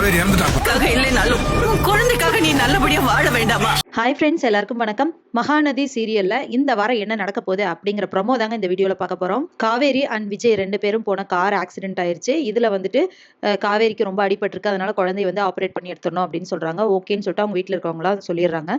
காவேரி இறந்துட்டாங்க. இல்லைனாலும் உன் குழந்தைக்காக நீ நல்லபடியா வாழ வேண்டாமா? ஹாய் ஃப்ரெண்ட்ஸ், எல்லாருக்கும் வணக்கம். மகாநதி சீரியல்ல இந்த வாரம் என்ன நடக்க போகுது அப்படிங்கிற ப்ரொமோ தாங்க இந்த வீடியோல பார்க்க போறோம். காவேரி அண்ட் விஜய் 2 பேரும் போன கார் ஆக்சிடென்ட் ஆயிருச்சு. இதுல வந்துட்டு காவேரிக்கு ரொம்ப அடிபட்டிருக்கு, அதனால குழந்தைய வந்து ஆப்ரேட் பண்ணி எடுத்துடணும் அப்படின்னு சொல்றாங்க. ஓகேன்னு சொல்லிட்டு அவங்க வீட்டில் இருக்கவங்களாம் சொல்லிடுறாங்க.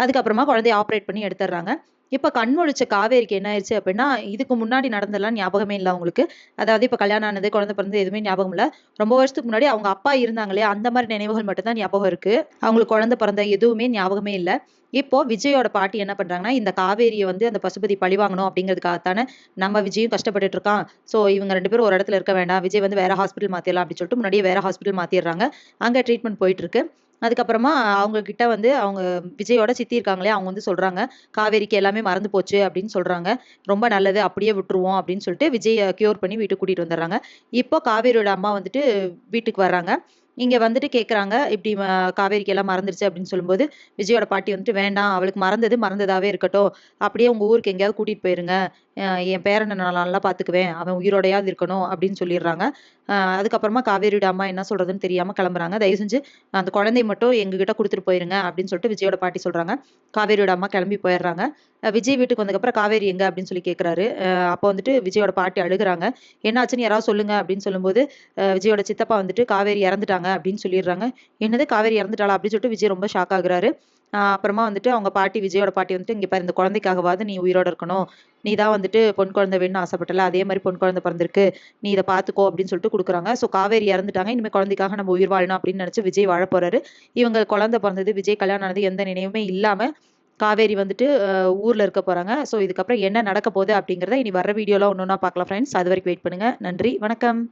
அதுக்கப்புறமா குழந்தைய ஆப்ரேட் பண்ணி எடுத்துடுறாங்க. இப்ப கண் முழிச்ச காவேரிக்கு என்ன ஆயிடுச்சு அப்படின்னா, இதுக்கு முன்னாடி நடந்தெல்லாம் ஞாபகமே இல்லை அவங்களுக்கு. அதாவது இப்ப கல்யாணம் ஆனது, குழந்தை பிறந்தது எதுவுமே ஞாபகம் இல்லை. ரொம்ப வருஷத்துக்கு முன்னாடி அவங்க அப்பா இருந்தாங்க இல்லையா, அந்த மாதிரி நினைவுகள் மட்டும்தான் ஞாபகம் இருக்கு. அவங்களுக்கு குழந்தை பிறந்த எதுவுமே ஞாபகமே இல்லை. இப்போ விஜயோட பாட்டி என்ன பண்றாங்கன்னா, இந்த காவேரியை வந்து அந்த பசுபதி பழி வாங்கணும் அப்படிங்கிறதுக்காகத்தானே நம்ம விஜயும் கஷ்டப்பட்டுட்டு இருக்கான். சோ இவங்க 2 பேரும் ஒரு இடத்துல இருக்க வேண்டாம், விஜய் வந்து வேற ஹாஸ்பிட்டல் மாத்திரலாம் அப்படின்னு சொல்லிட்டு முன்னாடியே வேற ஹாஸ்பிட்டல் மாத்திடுறாங்க. அங்க ட்ரீட்மெண்ட் போயிட்டு இருக்கு. அதுக்கப்புறமா அவங்க கிட்ட வந்து அவங்க விஜயோட சித்தி இருக்காங்களே, அவங்க வந்து சொல்றாங்க, காவேரிக்கு எல்லாமே மறந்து போச்சு அப்படின்னு சொல்றாங்க. ரொம்ப நல்லது, அப்படியே விட்டுருவோம் அப்படின்னு சொல்லிட்டு விஜய கியூர் பண்ணி வீட்டுக்கு கூட்டிட்டு வந்துடுறாங்க. இப்போ காவேரியோட அம்மா வந்துட்டு வீட்டுக்கு வர்றாங்க. இங்க வந்துட்டு கேக்குறாங்க, இப்படி காவேரிக்கு எல்லாம் மறந்துருச்சு அப்படின்னு சொல்லும்போது, விஜயோட பாட்டி வந்துட்டு வேண்டாம், அவளுக்கு மறந்தது மறந்ததாவே இருக்கட்டும், அப்படியே உங்க ஊருக்கு எங்கேயாவது கூட்டிட்டு போயிருங்க, என் பேரனை நான் நல்லா பாத்துக்குவேன், அவன் உயிரோடையாவது இருக்கணும் அப்படின்னு சொல்லிடுறாங்க. அதுக்கப்புறமா காவேரியோட அம்மா என்ன சொல்றதுன்னு தெரியாம கிளம்புறாங்க. தயவு செஞ்சு அந்த குழந்தைய மட்டும் எங்ககிட்ட கொடுத்துட்டு போயிருங்க அப்படின்னு சொல்லிட்டு விஜயோட பாட்டி சொல்றாங்க. காவேரியோட அம்மா கிளம்பி போயிடுறாங்க. விஜய் வீட்டுக்கு வந்ததுக்கப்புறம் காவேரி எங்க அப்படின்னு சொல்லி கேட்கிறாரு. அப்போ வந்துட்டு விஜயோட பாட்டி அழுகுறாங்க. என்னாச்சுன்னு யாராவது சொல்லுங்க அப்படின்னு சொல்லும்போது, விஜயோட சித்தப்பா வந்துட்டு காவேரி இறந்துட்டாங்க அப்படின்னு சொல்லிடுறாங்க. என்னது, காவேரி இறந்துட்டாளா அப்படின்னு சொல்லிட்டு விஜய் ரொம்ப ஷாக் ஆகுறாரு. அப்புறமா வந்துட்டு அவங்க பாட்டி, விஜயோட பாட்டி வந்துட்டு, இங்க பாரு, இந்த குழந்தைக்காகவாவது நீ உயிரோட இருக்கணும், நீ தான் வந்துட்டு பொன் குழந்தை வேணும்னு ஆசைப்பட்டல, அதே மாதிரி பொன் குழந்தை பிறந்திருக்கு, நீ இதை பாத்துக்கோ அப்படின்னு சொல்லிட்டு கொடுக்குறாங்க. ஸோ காவேரி இறந்துட்டாங்க, இனிமேல் குழந்தைக்காக நம்ம உயிர் வாழணும் அப்படின்னு நினைச்சு விஜய் வாழ போறாரு. இவங்க குழந்தை பிறந்தது, விஜய் கல்யாணம் ஆனது எந்த நினைவுமே இல்லாம காவேரி வந்துட்டு ஊர்ல இருக்க போறாங்க. ஸோ இதுக்கப்புறம் என்ன நடக்க போகுது அப்படிங்கிறத இனி வர வீடியோல ஒன்னொன்னா பார்க்கலாம் ஃப்ரெண்ட்ஸ். அது வரைக்கும் வெயிட் பண்ணுங்க. நன்றி, வணக்கம்.